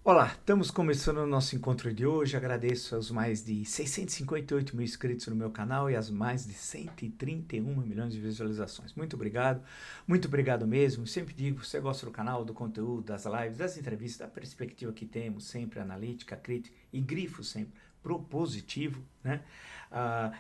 Olá, estamos começando o nosso encontro de hoje. Agradeço aos mais de 658 mil inscritos no meu canal e às mais de 131 milhões de visualizações. Muito obrigado mesmo. Sempre digo, você gosta do canal, do conteúdo, das lives, das entrevistas, da perspectiva que temos, sempre analítica, crítica e grifo sempre propositivo, né?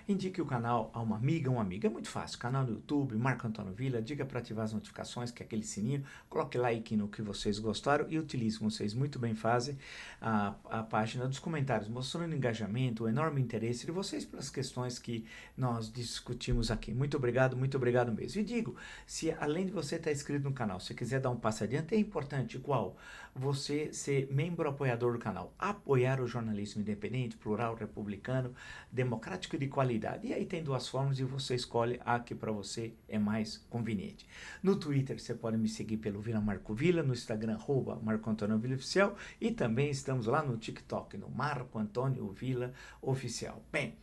Indique o canal a uma amiga, um amigo. É muito fácil. Canal no YouTube, Marco Antônio Villa. Diga para ativar as notificações, que é aquele sininho. Coloque like no que vocês gostaram e utilize, como vocês muito bem fazem, a página dos comentários, mostrando o engajamento, o enorme interesse de vocês pelas questões que nós discutimos aqui. Muito obrigado mesmo. E digo, se além de você estar inscrito no canal, se quiser dar um passo adiante, é importante qual? Você ser membro apoiador do canal, apoiar o jornalismo independente, plural, republicano, democrático e de qualidade. E aí tem duas formas e você escolhe a que para você é mais conveniente. No Twitter você pode me seguir pelo Vila Marco Villa, no Instagram Marco Antônio Villa Oficial e também estamos lá no TikTok, no Marco Antônio Villa Oficial. Bem,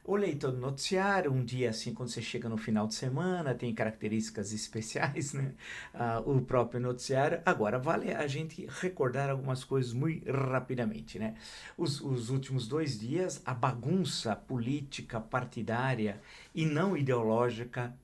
o leitor do noticiário, um dia assim, quando você chega no final de semana, tem características especiais, né? O próprio noticiário. Agora, vale a gente recordar algumas coisas muito rapidamente, né? Os últimos 2 dias, a bagunça política, partidária e não ideológica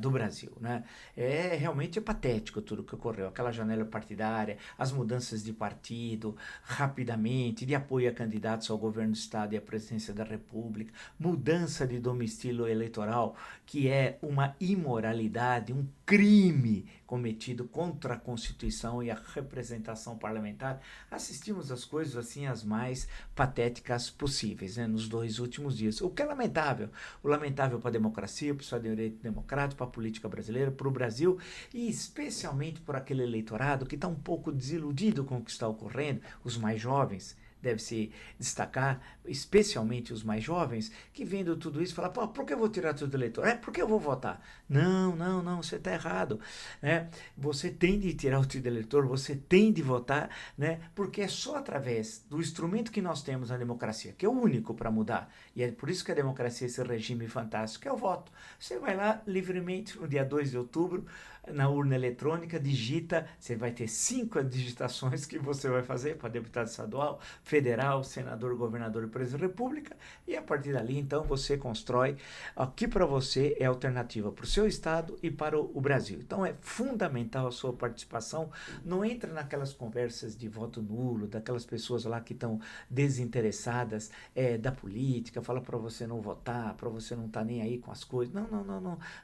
do Brasil, né? Realmente patético tudo que ocorreu, aquela janela partidária, as mudanças de partido rapidamente, de apoio a candidatos ao governo do estado e à presidência da república, mudança de domicílio eleitoral, que é uma imoralidade, um crime cometido contra a Constituição e a representação parlamentar. Assistimos às coisas assim as mais patéticas possíveis, né, nos 2 últimos dias, o que é lamentável. O lamentável para a democracia, para o Estado de Direito democrático, para a política brasileira, para o Brasil e especialmente por aquele eleitorado que está um pouco desiludido com o que está ocorrendo, os mais jovens. Deve-se destacar, especialmente os mais jovens, que vendo tudo isso, falam, pô, por que eu vou tirar tudo do eleitor? Por que eu vou votar? Não, você está errado. Né? Você tem de tirar o título de eleitor, você tem de votar, né? Porque é só através do instrumento que nós temos na democracia, que é o único para mudar, e é por isso que a democracia é esse regime fantástico, que é o voto. Você vai lá livremente, no dia 2 de outubro, na urna eletrônica, digita, você vai ter 5 digitações que você vai fazer para deputado estadual, federal, senador, governador e presidente da república, e a partir dali, então, você constrói o que para você é alternativa para o seu estado e para o Brasil. Então, é fundamental a sua participação, não entra naquelas conversas de voto nulo, daquelas pessoas lá que estão desinteressadas da política, fala para você não votar, para você não estar nem aí com as coisas.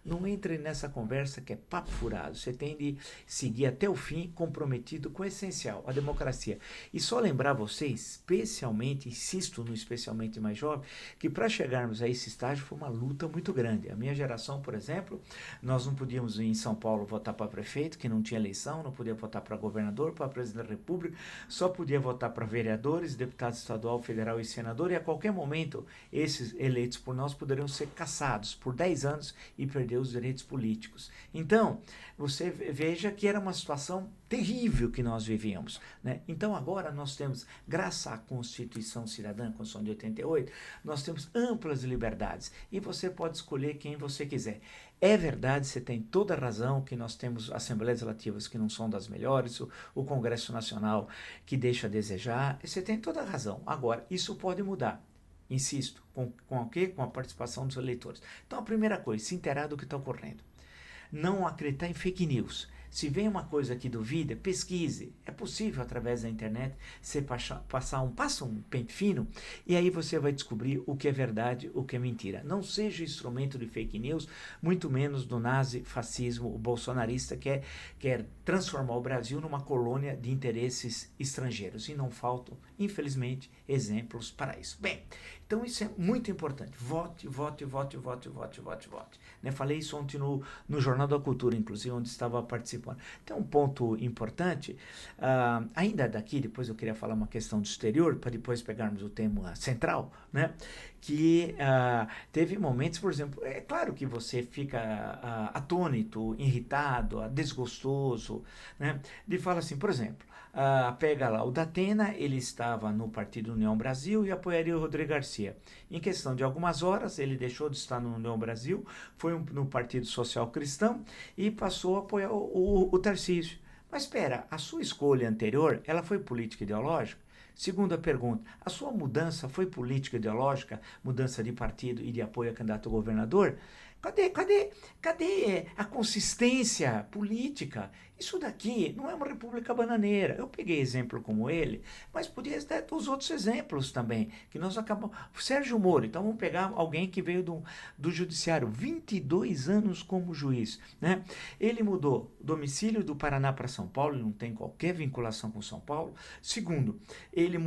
Não entre nessa conversa que é papo furado. Você tem de seguir até o fim, comprometido com o essencial, a democracia. E só lembrar vocês, especialmente, insisto no especialmente mais jovem, que para chegarmos a esse estágio foi uma luta muito grande. A minha geração, por exemplo, nós não podíamos em São Paulo votar para prefeito, que não tinha eleição, não podia votar para governador, para presidente da república, só podia votar para vereadores, deputado estadual, federal e senador, e a qualquer momento esses eleitos por nós poderiam ser cassados por 10 anos e perder os direitos políticos. Então, você veja que era uma situação terrível que nós vivíamos, né? Então agora nós temos, graças à Constituição Cidadã, Constituição de 88, nós temos amplas liberdades e você pode escolher quem você quiser. É verdade, você tem toda a razão que nós temos assembleias legislativas que não são das melhores, o Congresso Nacional que deixa a desejar, você tem toda a razão. Agora, isso pode mudar. Insisto, com o quê? Com a participação dos eleitores. Então a primeira coisa, se inteirar do que está ocorrendo. Não acreditar em fake news. Se vem uma coisa que duvida, pesquise. É possível, através da internet, você passa um pente fino e aí você vai descobrir o que é verdade, o que é mentira. Não seja instrumento de fake news, muito menos do nazifascismo bolsonarista que quer transformar o Brasil numa colônia de interesses estrangeiros. E não faltam, infelizmente, exemplos para isso. Bem, então isso é muito importante. Vote. Né? Falei isso ontem no Jornal da Cultura, inclusive, onde estava participando. Tem um ponto importante, ainda daqui, depois eu queria falar uma questão do exterior, para depois pegarmos o tema central, né? Que teve momentos, por exemplo, é claro que você fica atônito, irritado, desgostoso, né? De falar assim, por exemplo, pega lá o Datena, ele estava no Partido União Brasil e apoiaria o Rodrigo Garcia. Em questão de algumas horas, ele deixou de estar no União Brasil, foi no Partido Social Cristão e passou a apoiar o Tarcísio. Mas espera, a sua escolha anterior, ela foi política ideológica? Segunda pergunta, a sua mudança foi política ideológica, mudança de partido e de apoio a candidato a governador? Cadê a consistência política? Isso daqui não é uma república bananeira. Eu peguei exemplo como ele, mas podia ter os outros exemplos também, que nós acabamos... Sérgio Moro, então vamos pegar alguém que veio do judiciário, 22 anos como juiz, né? Ele mudou domicílio do Paraná para São Paulo, ele não tem qualquer vinculação com São Paulo. Segundo, ele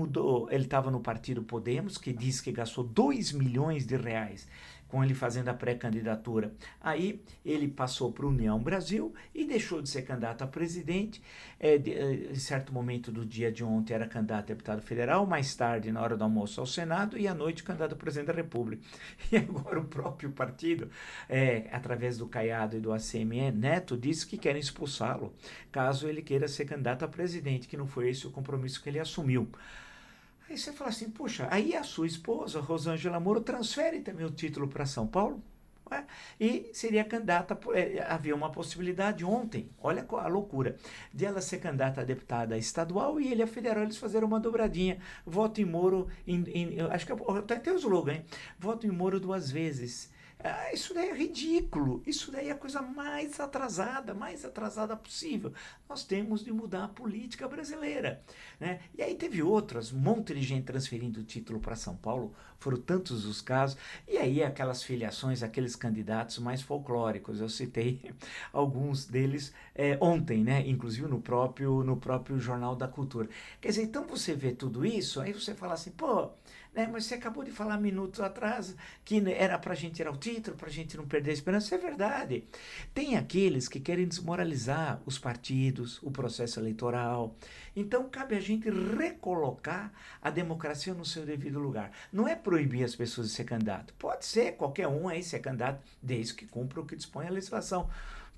estava no partido Podemos, que diz que gastou 2 milhões de reais com ele fazendo a pré-candidatura. Aí ele passou para a União Brasil e deixou de ser candidato a presidente. Em certo momento do dia de ontem era candidato a deputado federal, mais tarde, na hora do almoço, ao Senado, e à noite candidato a presidente da República. E agora o próprio partido, através do Caiado e do ACM Neto, disse que querem expulsá-lo, caso ele queira ser candidato a presidente, que não foi esse o compromisso que ele assumiu. Aí você fala assim, puxa, aí a sua esposa, Rosângela Moro, transfere também o título para São Paulo, né? E seria candidata, havia uma possibilidade ontem, olha a loucura, de ela ser candidata a deputada estadual e ele a federal, eles fizeram uma dobradinha, voto em Moro, acho que até o slogan, hein? Voto em Moro 2 vezes. Isso daí é ridículo, isso daí é a coisa mais atrasada possível. Nós temos de mudar a política brasileira, né? E aí teve outras, um monte de gente transferindo o título para São Paulo, foram tantos os casos, e aí aquelas filiações, aqueles candidatos mais folclóricos, eu citei alguns deles ontem, né? Inclusive no próprio Jornal da Cultura. Quer dizer, então você vê tudo isso, aí você fala assim, pô, né, mas você acabou de falar minutos atrás que era para a gente tirar o título, para a gente não perder a esperança. Isso é verdade. Tem aqueles que querem desmoralizar os partidos, o processo eleitoral. Então, cabe a gente recolocar a democracia no seu devido lugar. Não é proibir as pessoas de ser candidato. Pode ser, qualquer um aí ser candidato, desde que cumpra o que dispõe a legislação.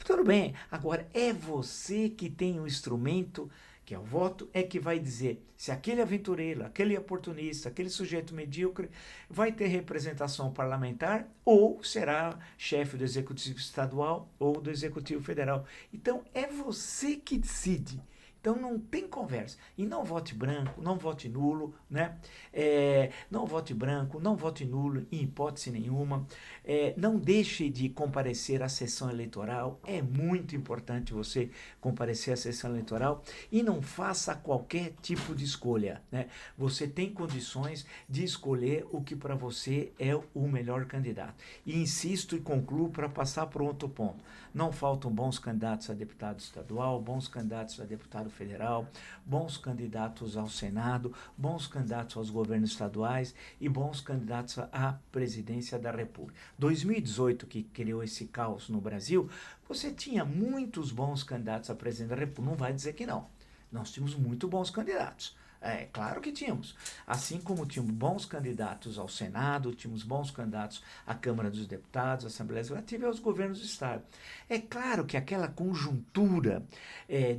Tudo bem. Agora, é você que tem o instrumento, que é o voto, é que vai dizer se aquele aventureiro, aquele oportunista, aquele sujeito medíocre vai ter representação parlamentar ou será chefe do executivo estadual ou do executivo federal. Então, é você que decide. Então não tem conversa. E não vote branco, não vote nulo, né? Não vote branco, não vote nulo em hipótese nenhuma. Não deixe de comparecer à sessão eleitoral. É muito importante você comparecer à sessão eleitoral e não faça qualquer tipo de escolha, né? Você tem condições de escolher o que para você é o melhor candidato. E insisto e concluo para passar para outro ponto. Não faltam bons candidatos a deputado estadual, bons candidatos a deputado federal, bons candidatos ao Senado, bons candidatos aos governos estaduais e bons candidatos à presidência da República. 2018, que criou esse caos no Brasil, você tinha muitos bons candidatos à presidência da República. Não vai dizer que não. Nós tínhamos muito bons candidatos. Claro que tínhamos. Assim como tínhamos bons candidatos ao Senado, tínhamos bons candidatos à Câmara dos Deputados, à Assembleia Legislativa e aos governos do Estado. É claro que aquela conjuntura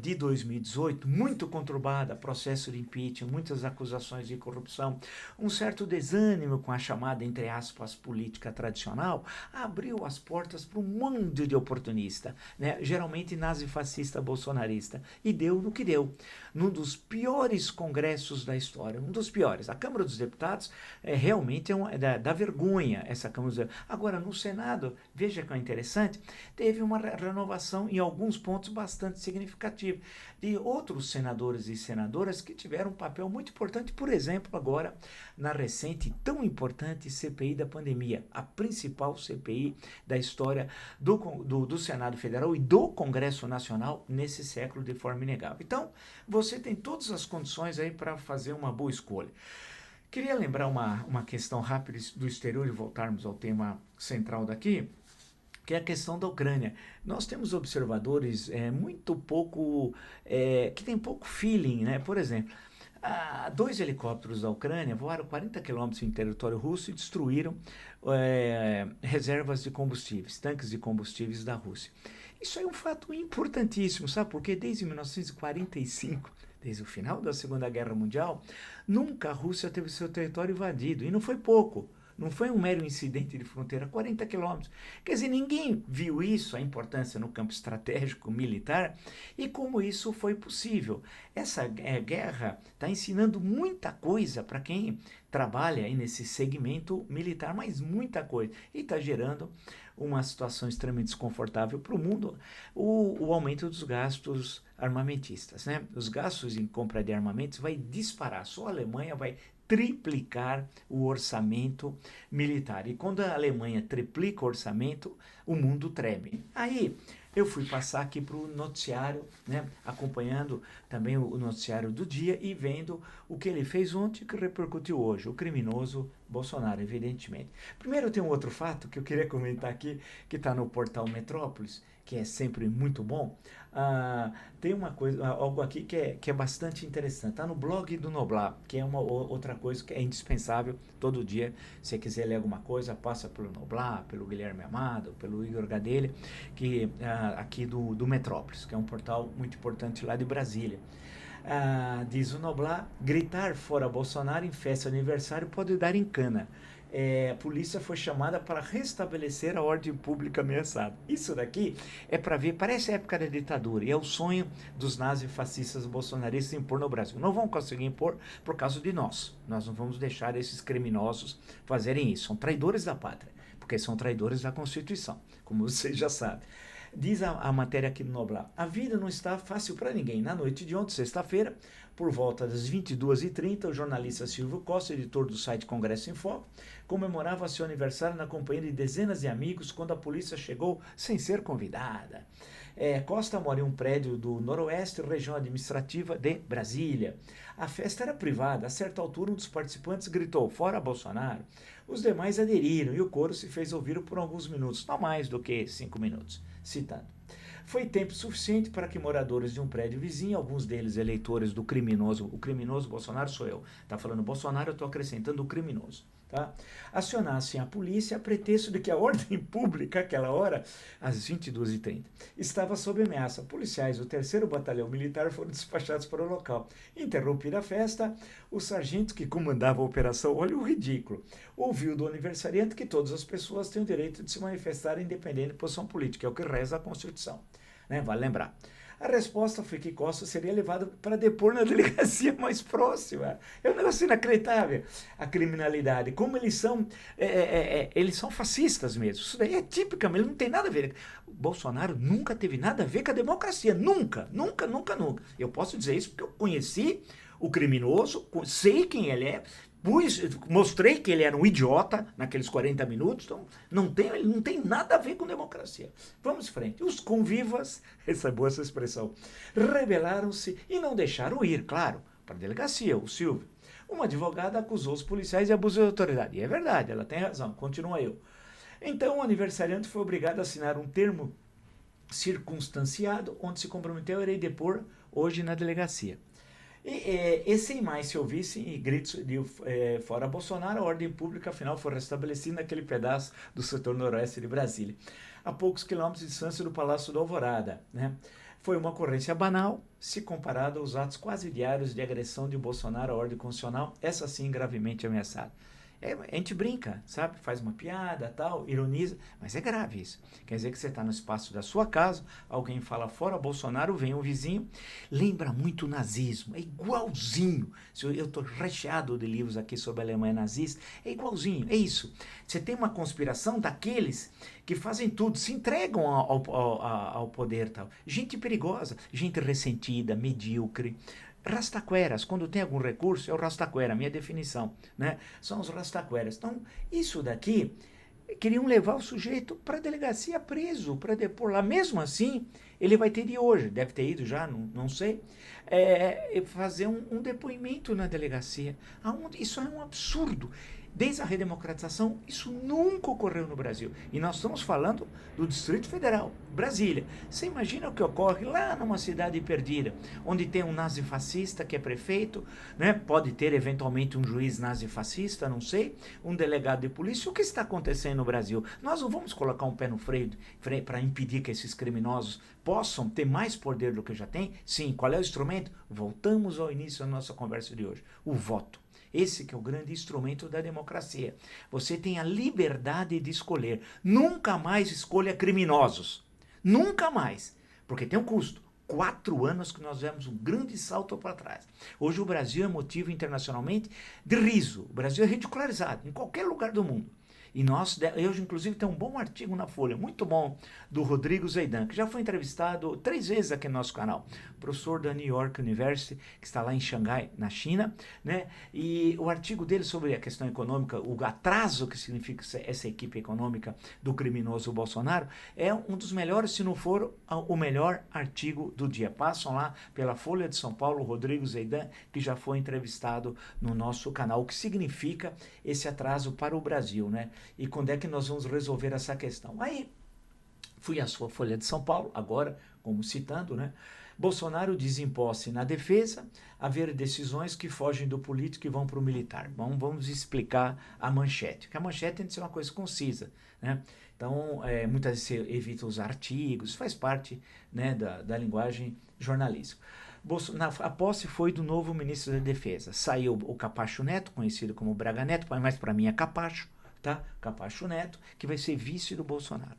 de 2018, muito conturbada, processo de impeachment, muitas acusações de corrupção, um certo desânimo com a chamada, entre aspas, política tradicional, abriu as portas para um monte de oportunista, né? Geralmente nazifascista bolsonarista, e deu no que deu. Num dos piores congressos da história, um dos piores. A Câmara dos Deputados realmente dá vergonha, essa Câmara dos Deputados. Agora, no Senado, veja que é interessante, teve uma renovação em alguns pontos bastante significativa de outros senadores e senadoras que tiveram um papel muito importante, por exemplo, agora, na recente e tão importante CPI da pandemia, a principal CPI da história do Senado Federal e do Congresso Nacional nesse século de forma inegável. Então, você tem todas as condições aí para fazer uma boa escolha. Queria lembrar uma questão rápida do exterior e voltarmos ao tema central daqui, que é a questão da Ucrânia. Nós temos observadores muito pouco, que tem pouco feeling, né? Por exemplo, 2 helicópteros da Ucrânia voaram 40 quilômetros em território russo e destruíram reservas de combustíveis, tanques de combustíveis da Rússia. Isso é um fato importantíssimo, sabe? Porque desde 1945, desde o final da Segunda Guerra Mundial, nunca a Rússia teve seu território invadido. E não foi pouco. não foi um mero incidente de fronteira, 40 quilômetros. Quer dizer, ninguém viu isso, a importância no campo estratégico militar e como isso foi possível. Essa guerra está ensinando muita coisa para quem trabalha aí nesse segmento militar, mas muita coisa. E está gerando uma situação extremamente desconfortável para o mundo, o aumento dos gastos armamentistas, né? Os gastos em compra de armamentos vai disparar. Só a Alemanha vai triplicar o orçamento militar. E quando a Alemanha triplica o orçamento, o mundo treme. Aí eu fui passar aqui para o noticiário, né, acompanhando também o noticiário do dia e vendo o que ele fez ontem que repercutiu hoje, o criminoso Bolsonaro, evidentemente. Primeiro tem um outro fato que eu queria comentar aqui, que está no portal Metrópolis, que é sempre muito bom. Tem uma coisa, algo aqui que é bastante interessante. Está no blog do Noblar, que é uma outra coisa que é indispensável todo dia. Se você quiser ler alguma coisa, passa pelo Noblar, pelo Guilherme Amado, pelo Igor Gadelha, que, aqui do Metrópolis, que é um portal muito importante lá de Brasília. Diz o Noblar, gritar fora Bolsonaro em festa de aniversário pode dar em cana. A polícia foi chamada para restabelecer a ordem pública ameaçada. Isso daqui é para ver, parece a época da ditadura, e é o sonho dos nazifascistas bolsonaristas impor no Brasil. Não vão conseguir impor por causa de nós. Nós não vamos deixar esses criminosos fazerem isso. São traidores da pátria, porque são traidores da Constituição, como vocês já sabem. Diz a matéria aqui no Noblar, a vida não está fácil para ninguém. Na noite de ontem, sexta-feira, por volta das 22h30, o jornalista Silvio Costa, editor do site Congresso em Foco, comemorava seu aniversário na companhia de dezenas de amigos quando a polícia chegou sem ser convidada. Costa mora em um prédio do Noroeste, região administrativa de Brasília. A festa era privada. A certa altura, um dos participantes gritou, fora Bolsonaro. Os demais aderiram e o coro se fez ouvir por alguns minutos, não mais do que 5 minutos. Citando. Foi tempo suficiente para que moradores de um prédio vizinho, alguns deles eleitores do criminoso, o criminoso Bolsonaro sou eu, está falando Bolsonaro, eu estou acrescentando o criminoso, tá? Acionassem a polícia a pretexto de que a ordem pública, àquela hora, às 22h30, estava sob ameaça. Policiais do 3º Batalhão Militar foram despachados para o local. Interrompida a festa, o sargento que comandava a operação, olha o ridículo, ouviu do aniversariante que todas as pessoas têm o direito de se manifestar independente de posição política, é o que reza a Constituição, né? Vale lembrar. A resposta foi que Costa seria levado para depor na delegacia mais próxima. É um negócio inacreditável. A criminalidade, como eles são fascistas mesmo. Isso daí é tipicamente, não tem nada a ver. O Bolsonaro nunca teve nada a ver com a democracia. Nunca, nunca, nunca, nunca. Eu posso dizer isso porque eu conheci o criminoso, sei quem ele é, mostrei que ele era um idiota naqueles 40 minutos, então ele não tem nada a ver com democracia. Vamos em frente. Os convivas, essa é boa essa expressão, rebelaram-se e não deixaram ir, claro, para a delegacia, o Silvio. Uma advogada acusou os policiais de abuso de autoridade. E é verdade, ela tem razão, continua eu. Então o aniversariante foi obrigado a assinar um termo circunstanciado, onde se comprometeu a irei depor hoje na delegacia. E sem mais se ouvissem gritos de fora Bolsonaro, a ordem pública afinal foi restabelecida naquele pedaço do setor noroeste de Brasília, a poucos quilômetros de distância do Palácio da Alvorada, né? Foi uma ocorrência banal, se comparada aos atos quase diários de agressão de Bolsonaro à ordem constitucional, essa sim gravemente ameaçada. A gente brinca, sabe? Faz uma piada, tal, ironiza, mas é grave isso. Quer dizer que você está no espaço da sua casa, alguém fala fora Bolsonaro, vem um vizinho, lembra muito o nazismo, é igualzinho. Eu estou recheado de livros aqui sobre a Alemanha nazista, é igualzinho, é isso. Você tem uma conspiração daqueles que fazem tudo, se entregam ao poder, tal. Gente perigosa, gente ressentida, medíocre. Rastaqueras, quando tem algum recurso, é o rastaquera, minha definição, né? São os rastaqueras. Então, isso daqui, queriam levar o sujeito para a delegacia preso, para depor lá. Mesmo assim, ele vai ter de hoje, deve ter ido já, não sei, fazer um depoimento na delegacia. Isso é um absurdo. Desde a redemocratização, isso nunca ocorreu no Brasil. E nós estamos falando do Distrito Federal, Brasília. Você imagina o que ocorre lá numa cidade perdida, onde tem um nazifascista que é prefeito, né? Pode ter eventualmente um juiz nazifascista, não sei, um delegado de polícia. O que está acontecendo no Brasil? Nós não vamos colocar um pé no freio para impedir que esses criminosos possam ter mais poder do que já tem? Sim. Qual é o instrumento? Voltamos ao início da nossa conversa de hoje. O voto. Esse que é o grande instrumento da democracia. Você tem a liberdade de escolher. Nunca mais escolha criminosos. Nunca mais. Porque tem um custo. 4 anos que nós demos um grande salto para trás. Hoje o Brasil é motivo internacionalmente de riso. O Brasil é ridicularizado em qualquer lugar do mundo. E hoje, inclusive, tem um bom artigo na Folha, muito bom, do Rodrigo Zeidan, que já foi entrevistado 3 vezes aqui no nosso canal. Professor da New York University, que está lá em Xangai, na China, né? E o artigo dele sobre a questão econômica, o atraso que significa essa equipe econômica do criminoso Bolsonaro, é um dos melhores, se não for o melhor artigo do dia. Passam lá pela Folha de São Paulo, o Rodrigo Zeidan, que já foi entrevistado no nosso canal. O que significa esse atraso para o Brasil, né? E quando é que nós vamos resolver essa questão? Aí, fui à sua Folha de São Paulo, agora, como citando, né? Bolsonaro desemposse na defesa, haver decisões que fogem do político e vão para o militar. Vamos explicar a manchete, porque a manchete tem de ser uma coisa concisa, né? Então, muitas vezes você evita os artigos, faz parte, né, da linguagem jornalística. A posse foi do novo ministro da Defesa. Saiu o Capacho Neto, conhecido como Braga Neto, mas para mim é Capacho, tá? Capacho Neto, que vai ser vice do Bolsonaro.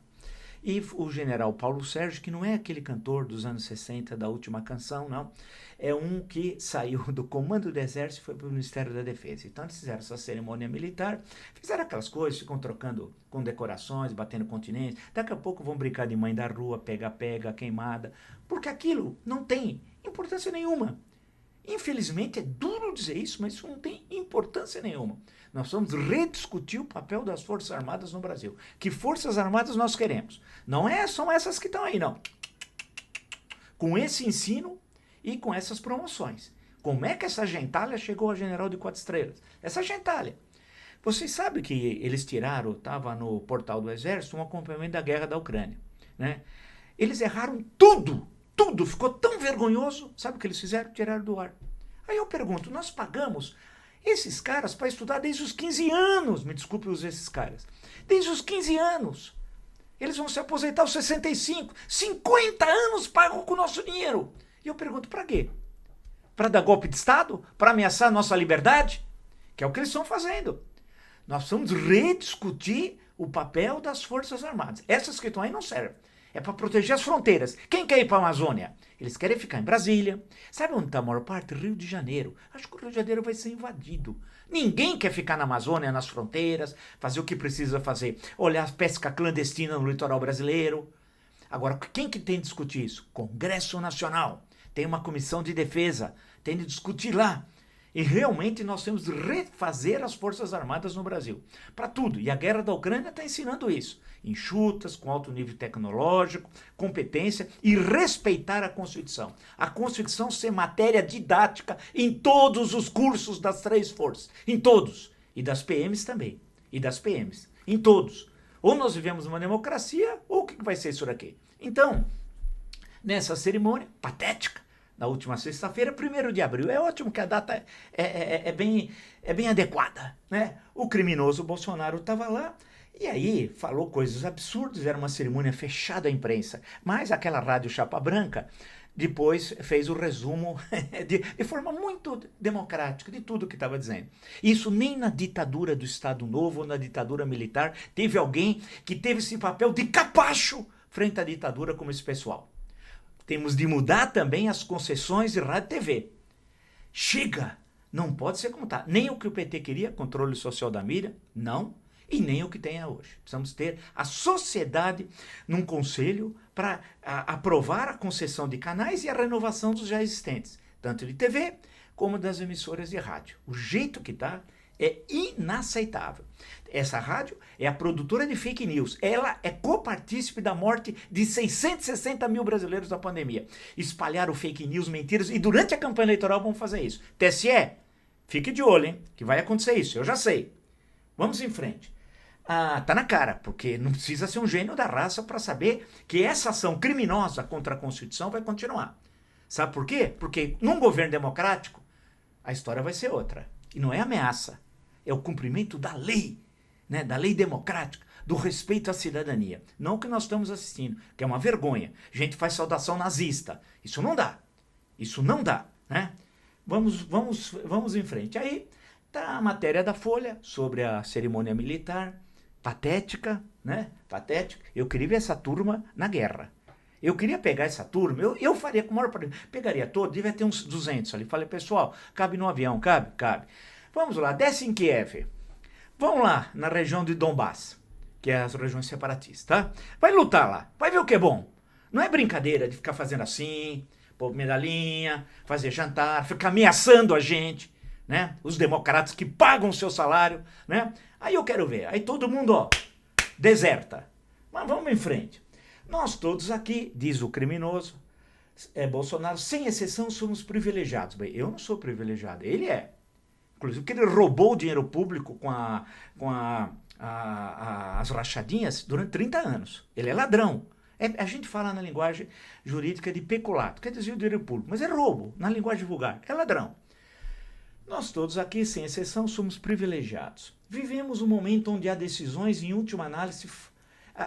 E o general Paulo Sérgio, que não é aquele cantor dos anos 60 da última canção, não. É um que saiu do comando do exército e foi para o Ministério da Defesa. Então eles fizeram essa cerimônia militar, fizeram aquelas coisas, ficam trocando com decorações, batendo continentes. Daqui a pouco vão brincar de mãe da rua, pega-pega, queimada, porque aquilo não tem importância nenhuma. Infelizmente, é duro dizer isso, mas isso não tem importância nenhuma. Nós vamos rediscutir o papel das Forças Armadas no Brasil. Que Forças Armadas nós queremos? Não são essas que estão aí, não. Com esse ensino e com essas promoções. Como é que essa gentalha chegou a general de 4 estrelas? Essa gentalha. Vocês sabem que eles tiraram, estava no portal do Exército, um acompanhamento da guerra da Ucrânia, né? Eles erraram tudo. Tudo ficou tão vergonhoso, sabe o que eles fizeram? Tiraram do ar. Aí eu pergunto, nós pagamos esses caras para estudar desde os 15 anos, me desculpe usar esses caras, desde os 15 anos. Eles vão se aposentar aos 65, 50 anos pagam com o nosso dinheiro. E eu pergunto, para quê? Para dar golpe de Estado? Para ameaçar a nossa liberdade? Que é o que eles estão fazendo. Nós vamos rediscutir o papel das Forças Armadas. Essas que estão aí não servem. É para proteger as fronteiras. Quem quer ir para a Amazônia? Eles querem ficar em Brasília. Sabe onde está a maior parte? Rio de Janeiro. Acho que o Rio de Janeiro vai ser invadido. Ninguém quer ficar na Amazônia, nas fronteiras, fazer o que precisa fazer. Olhar a pesca clandestina no litoral brasileiro. Agora, quem que tem de discutir isso? Congresso Nacional. Tem uma comissão de defesa. Tem de discutir lá. E realmente nós temos de refazer as Forças Armadas no Brasil. Para tudo. E a guerra da Ucrânia está ensinando isso. Enxutas, com alto nível tecnológico, competência e respeitar a Constituição. A Constituição ser matéria didática em todos os cursos das 3 forças. Em todos. E das PMs também. E das PMs. Em todos. Ou nós vivemos uma democracia, ou o que vai ser isso daqui? Então, nessa cerimônia patética, na última sexta-feira, 1º de abril. É ótimo que a data é bem adequada, né? O criminoso Bolsonaro estava lá e aí falou coisas absurdas, era uma cerimônia fechada à imprensa. Mas aquela rádio Chapa Branca depois fez o resumo de forma muito democrática de tudo que estava dizendo. Isso nem na ditadura do Estado Novo ou na ditadura militar teve alguém que teve esse papel de capacho frente à ditadura como esse pessoal. Temos de mudar também as concessões de rádio e TV. Chega! Não pode ser como está. Nem o que o PT queria, controle social da mídia, não. E nem o que tem hoje. Precisamos ter a sociedade num conselho para aprovar a concessão de canais e a renovação dos já existentes. Tanto de TV como das emissoras de rádio. O jeito que está é inaceitável. Essa rádio é a produtora de fake news. Ela é copartícipe da morte de 660 mil brasileiros da pandemia. Espalharam fake news, mentiras, e durante a campanha eleitoral vão fazer isso. TSE, fique de olho, hein, que vai acontecer isso, eu já sei. Vamos em frente. Tá na cara, porque não precisa ser um gênio da raça para saber que essa ação criminosa contra a Constituição vai continuar. Sabe por quê? Porque num governo democrático, a história vai ser outra. E não é ameaça. É o cumprimento da lei. né, da lei democrática, do respeito à cidadania. Não o que nós estamos assistindo, que é uma vergonha. A gente faz saudação nazista. Isso não dá. Isso não dá, né? Vamos em frente. Aí tá a matéria da Folha sobre a cerimônia militar, patética, né? Patética. Eu queria ver essa turma na guerra. Eu queria pegar essa turma, eu faria com o maior prazer. Pegaria todo, devia ter uns 200 ali. Falei, pessoal, cabe no avião, cabe? Cabe. Vamos lá, desce em Kiev. Vamos lá, na região de Donbass, que é as regiões separatistas, tá? Vai lutar lá, vai ver o que é bom. Não é brincadeira de ficar fazendo assim, pôr medalhinha, fazer jantar, ficar ameaçando a gente, né? Os democratas que pagam o seu salário, né? Aí eu quero ver, aí todo mundo, ó, deserta. Mas vamos em frente. Nós todos aqui, diz o criminoso, Bolsonaro, sem exceção, somos privilegiados. Bem, eu não sou privilegiado, ele é. Inclusive porque ele roubou o dinheiro público com as rachadinhas durante 30 anos. Ele é ladrão. A gente fala na linguagem jurídica de peculato, quer dizer o dinheiro público, mas é roubo, na linguagem vulgar, é ladrão. Nós todos aqui, sem exceção, somos privilegiados. Vivemos um momento onde há decisões, em última análise,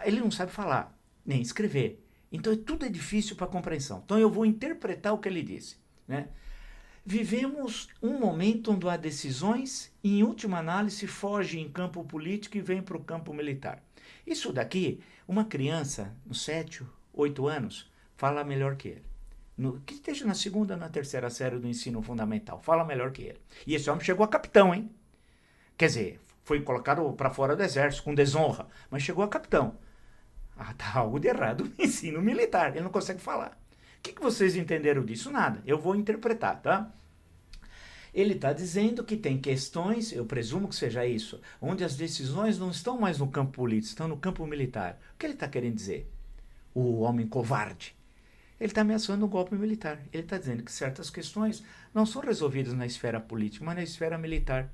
ele não sabe falar, nem escrever. Então tudo é difícil para compreensão. Então eu vou interpretar o que ele disse, né? Vivemos um momento onde há decisões e, em última análise, foge em campo político e vem para o campo militar. Isso daqui, uma criança, nos 7, 8 anos, fala melhor que ele. Que esteja na segunda ou na terceira série do ensino fundamental, fala melhor que ele. E esse homem chegou a capitão, hein? Quer dizer, foi colocado para fora do exército, com desonra, mas chegou a capitão. Tá algo de errado no ensino militar, ele não consegue falar. O que vocês entenderam disso? Nada. Eu vou interpretar, tá? Ele está dizendo que tem questões, eu presumo que seja isso, onde as decisões não estão mais no campo político, estão no campo militar. O que ele está querendo dizer? O homem covarde. Ele está ameaçando um golpe militar. Ele está dizendo que certas questões não são resolvidas na esfera política, mas na esfera militar.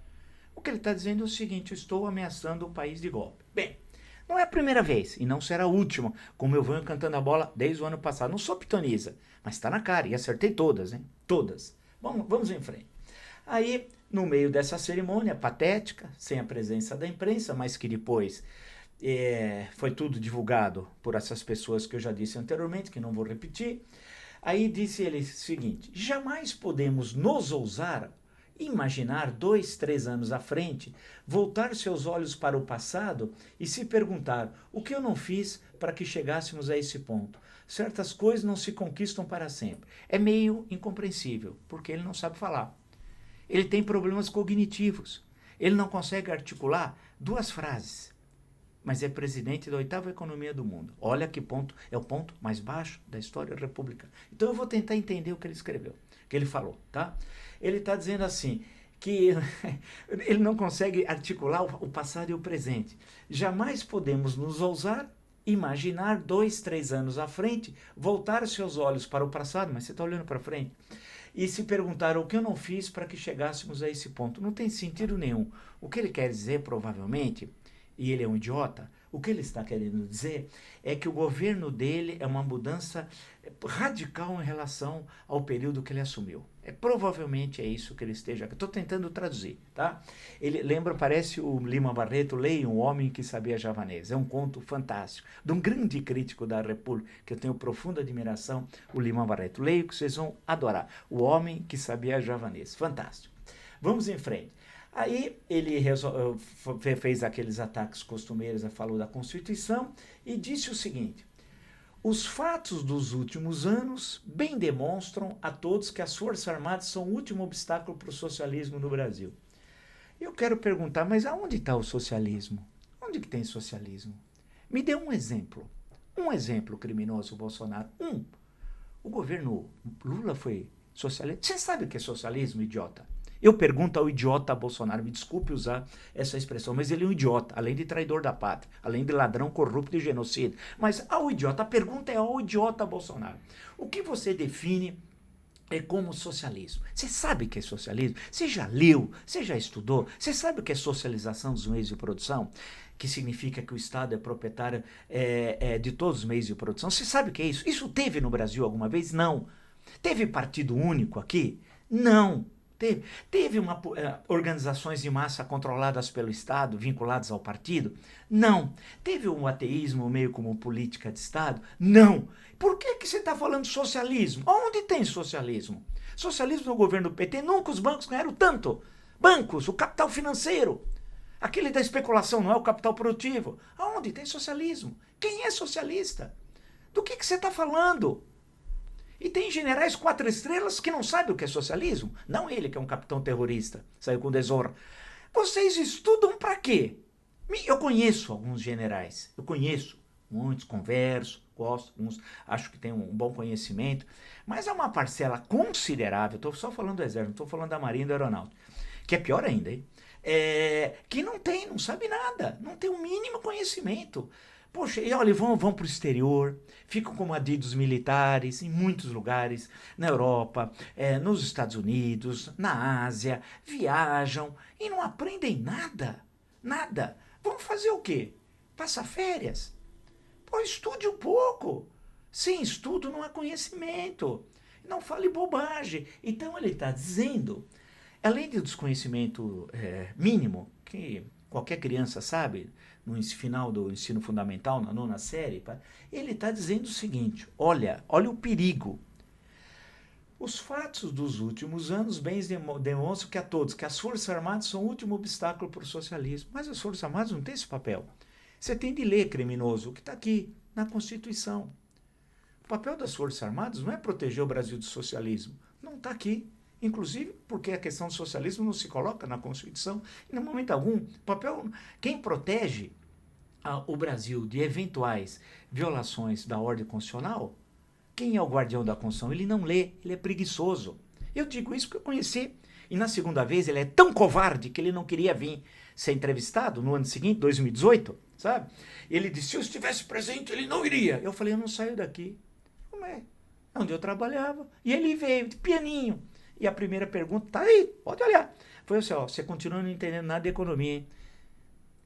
O que ele está dizendo é o seguinte, eu estou ameaçando o país de golpe. Bem, não é a primeira vez e não será a última, como eu venho cantando a bola desde o ano passado. Não sou pitoniza, mas está na cara e acertei todas, hein? Todas. Vamos em frente. Aí, no meio dessa cerimônia patética, sem a presença da imprensa, mas que depois foi tudo divulgado por essas pessoas que eu já disse anteriormente, que não vou repetir, aí disse ele o seguinte, jamais podemos nos ousar imaginar 2, 3 anos à frente, voltar seus olhos para o passado e se perguntar o que eu não fiz para que chegássemos a esse ponto. Certas coisas não se conquistam para sempre. É meio incompreensível, porque ele não sabe falar. Ele tem problemas cognitivos. Ele não consegue articular 2 frases. Mas é presidente da 8ª economia do mundo. Olha que ponto, é o ponto mais baixo da história republicana. Então eu vou tentar entender o que ele escreveu, o que ele falou, tá? Ele está dizendo assim, que ele não consegue articular o passado e o presente. Jamais podemos nos ousar imaginar 2, 3 anos à frente, voltar seus olhos para o passado, mas você está olhando para frente, e se perguntar o que eu não fiz para que chegássemos a esse ponto. Não tem sentido nenhum. O que ele quer dizer, provavelmente, e ele é um idiota, o que ele está querendo dizer é que o governo dele é uma mudança radical em relação ao período que ele assumiu. Provavelmente é isso que ele esteja... Estou tentando traduzir, tá? Ele lembra, parece o Lima Barreto, leia Um Homem que Sabia Javanês. É um conto fantástico, de um grande crítico da República, que eu tenho profunda admiração, o Lima Barreto. Leia que vocês vão adorar. O Homem que Sabia Javanês. Fantástico. Vamos em frente. Aí ele fez aqueles ataques costumeiros, falou da Constituição e disse o seguinte, os fatos dos últimos anos bem demonstram a todos que as Forças Armadas são o último obstáculo para o socialismo no Brasil. Eu quero perguntar, mas aonde está o socialismo? Onde que tem socialismo? Me dê um exemplo criminoso, Bolsonaro. O governo Lula foi socialista. Você sabe o que é socialismo, idiota? Eu pergunto ao idiota Bolsonaro, me desculpe usar essa expressão, mas ele é um idiota, além de traidor da pátria, além de ladrão, corrupto e genocida. Mas ao idiota, a pergunta é ao idiota Bolsonaro. O que você define como socialismo? Você sabe o que é socialismo? Você já leu? Você já estudou? Você sabe o que é socialização dos meios de produção? Que significa que o Estado é proprietário de todos os meios de produção. Você sabe o que é isso? Isso teve no Brasil alguma vez? Não. Teve partido único aqui? Não. Teve organizações de massa controladas pelo Estado, vinculadas ao partido? Não. Teve um ateísmo meio como política de Estado? Não. Por que você está falando socialismo? Onde tem socialismo? Socialismo no governo do PT, nunca os bancos ganharam tanto. Bancos, o capital financeiro. Aquele da especulação não é o capital produtivo. Aonde tem socialismo? Quem é socialista? Do que você está falando? E tem generais 4 estrelas que não sabem o que é socialismo. Não ele, que é um capitão terrorista, saiu com desonra. Vocês estudam para quê? Eu conheço alguns generais. Eu conheço muitos, converso, gosto, alguns acho que tem um bom conhecimento. Mas é uma parcela considerável, estou só falando do Exército, não estou falando da Marinha e da Aeronáutica, que é pior ainda, hein? Que não sabe nada, não tem o mínimo conhecimento. Poxa, e olha, vão para o exterior, ficam como adidos militares em muitos lugares, na Europa, nos Estados Unidos, na Ásia, viajam e não aprendem nada, nada. Vão fazer o quê? Passar férias? Pô, estude um pouco. Sem estudo não há conhecimento. Não fale bobagem. Então ele está dizendo, além do desconhecimento mínimo, que qualquer criança sabe, no final do ensino fundamental, na 9ª série, ele está dizendo o seguinte, olha o perigo. Os fatos dos últimos anos bem demonstram que a todos, que as Forças Armadas são o último obstáculo para o socialismo. Mas as Forças Armadas não têm esse papel. Você tem de ler, criminoso, o que está aqui, na Constituição. O papel das Forças Armadas não é proteger o Brasil do socialismo. Não está aqui. Inclusive porque a questão do socialismo não se coloca na Constituição. Em momento algum, quem protege o Brasil de eventuais violações da ordem constitucional, quem é o guardião da Constituição? Ele não lê, ele é preguiçoso. Eu digo isso porque eu conheci. E na segunda vez ele é tão covarde que ele não queria vir ser entrevistado no ano seguinte, 2018, sabe? Ele disse, se eu estivesse presente, ele não iria. Eu falei, eu não saio daqui. Como é? É onde eu trabalhava. E ele veio, de pianinho. E a primeira pergunta, tá aí, pode olhar. Foi assim, ó, você continua não entendendo nada de economia, hein?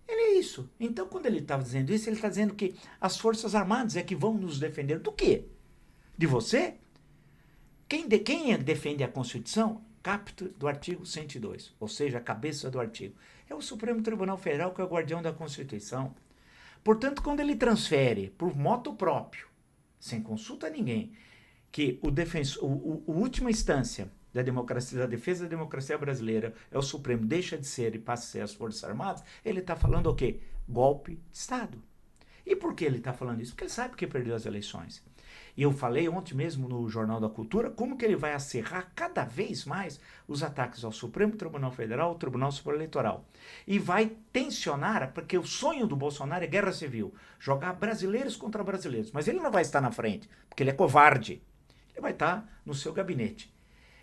Ele é isso. Então, quando ele estava dizendo isso, ele está dizendo que as Forças Armadas é que vão nos defender do quê? De você? Quem defende a Constituição? Caput do artigo 102, ou seja, a cabeça do artigo. É o Supremo Tribunal Federal que é o guardião da Constituição. Portanto, quando ele transfere por moto próprio, sem consulta a ninguém, que a última instância da democracia, da defesa da democracia brasileira é o Supremo, deixa de ser e passa a ser as Forças Armadas, ele está falando o quê? Golpe de Estado. E por que ele está falando isso? Porque ele sabe que perdeu as eleições. E eu falei ontem mesmo no Jornal da Cultura como que ele vai acerrar cada vez mais os ataques ao Supremo Tribunal Federal, ao Tribunal Superior Eleitoral. E vai tensionar, porque o sonho do Bolsonaro é guerra civil, jogar brasileiros contra brasileiros. Mas ele não vai estar na frente, porque ele é covarde. Ele vai estar no seu gabinete.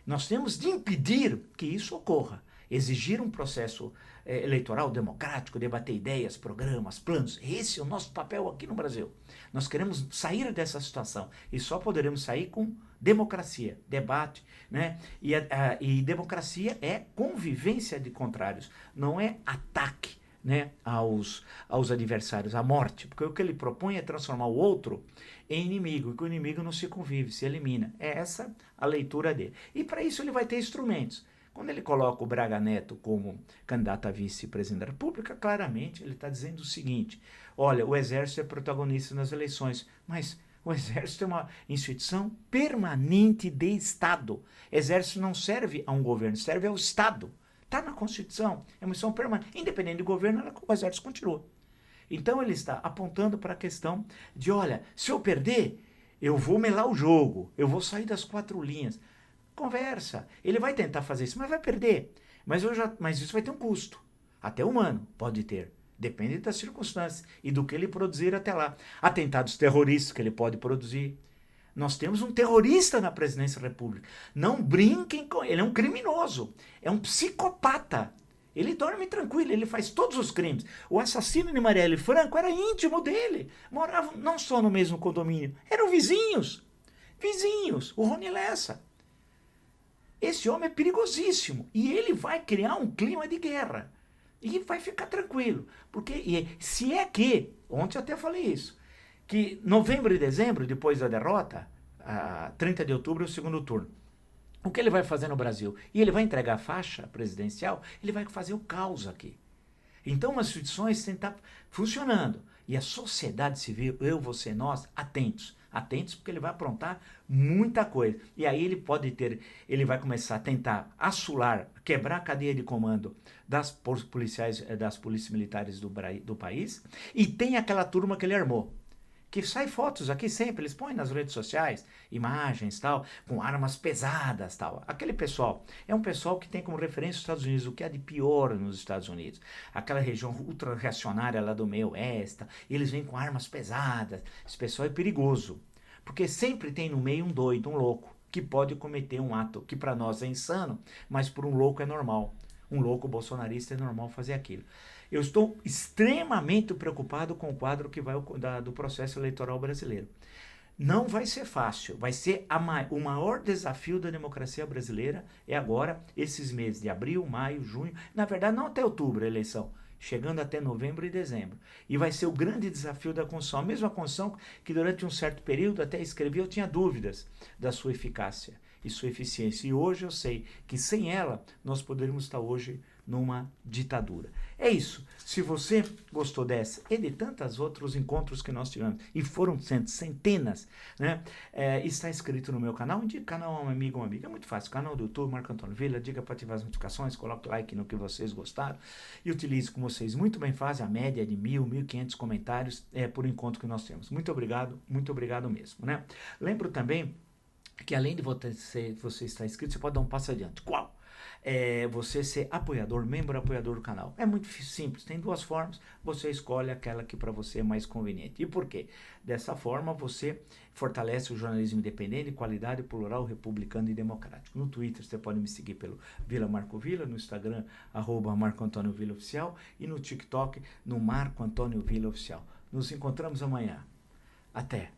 Nós temos de impedir que isso ocorra. Exigir um processo eleitoral democrático, debater ideias, programas, planos. Esse é o nosso papel aqui no Brasil. Nós queremos sair dessa situação e só poderemos sair com democracia, debate, né? E democracia é convivência de contrários, não é ataque, né, aos adversários, à morte, porque o que ele propõe é transformar o outro em inimigo, e que o inimigo não se convive, se elimina. É essa a leitura dele. E para isso ele vai ter instrumentos. Quando ele coloca o Braga Neto como candidato a vice-presidente da República, claramente ele está dizendo o seguinte, olha, o Exército é protagonista nas eleições, mas o Exército é uma instituição permanente de Estado. Exército não serve a um governo, serve ao Estado. Está na Constituição, é uma missão permanente. Independente do governo, o Exército continua. Então ele está apontando para a questão de, olha, se eu perder, eu vou melar o jogo, eu vou sair das 4 linhas. Conversa. Ele vai tentar fazer isso, mas vai perder. Mas isso vai ter um custo. Até humano pode ter. Depende das circunstâncias e do que ele produzir até lá. Atentados terroristas que ele pode produzir. Nós temos um terrorista na presidência da República. Não brinquem com ele. Ele é um criminoso. É um psicopata. Ele dorme tranquilo. Ele faz todos os crimes. O assassino de Marielle Franco era íntimo dele. Moravam não só no mesmo condomínio. Eram vizinhos. Vizinhos. O Rony Lessa. Esse homem é perigosíssimo. E ele vai criar um clima de guerra. E vai ficar tranquilo. Porque se é que, ontem eu até falei isso, que novembro e dezembro, depois da derrota, 30 de outubro é o segundo turno. O que ele vai fazer no Brasil? E ele vai entregar a faixa presidencial, ele vai fazer o caos aqui. Então, as instituições têm que estar funcionando. E a sociedade civil, eu, você, nós, atentos. Atentos porque ele vai aprontar muita coisa. E aí ele vai começar a tentar assolar, quebrar a cadeia de comando das policiais, das polícias militares do país. E tem aquela turma que ele armou, que sai fotos aqui sempre, eles põem nas redes sociais, imagens tal, com armas pesadas tal. Aquele pessoal, é um pessoal que tem como referência os Estados Unidos, o que há de pior nos Estados Unidos. Aquela região ultra-reacionária lá do meio oeste, eles vêm com armas pesadas. Esse pessoal é perigoso, porque sempre tem no meio um doido, um louco, que pode cometer um ato que para nós é insano, mas para um louco é normal. Um louco bolsonarista é normal fazer aquilo. Eu estou extremamente preocupado com o quadro que vai do processo eleitoral brasileiro. Não vai ser fácil, vai ser o maior desafio da democracia brasileira é agora, esses meses de abril, maio, junho, na verdade não até outubro a eleição, chegando até novembro e dezembro. E vai ser o grande desafio da Constituição, a mesma Constituição que durante um certo período até escrevi, eu tinha dúvidas da sua eficácia e sua eficiência. E hoje eu sei que sem ela nós poderíamos estar hoje numa ditadura. É isso. Se você gostou dessa e de tantos outros encontros que nós tivemos, e foram centenas, né? Está inscrito no meu canal, indique o canal a um amigo ou uma amiga. É muito fácil. Canal do YouTube, Marco Antônio Villa, diga para ativar as notificações, coloque like no que vocês gostaram e utilize como vocês muito bem fazem, a média de 1.000, 1.500 comentários por encontro que nós temos. Muito obrigado mesmo, né? Lembro também que além de você estar inscrito, você pode dar um passo adiante. Qual? Você ser apoiador, membro apoiador do canal. É muito simples, tem duas formas, você escolhe aquela que para você é mais conveniente. E por quê? Dessa forma você fortalece o jornalismo independente, de qualidade, plural, republicano e democrático. No Twitter você pode me seguir pelo Vila Marco Villa, no Instagram, @Marco Antônio Villa Oficial e no TikTok, no Marco Antônio Villa Oficial. Nos encontramos amanhã. Até!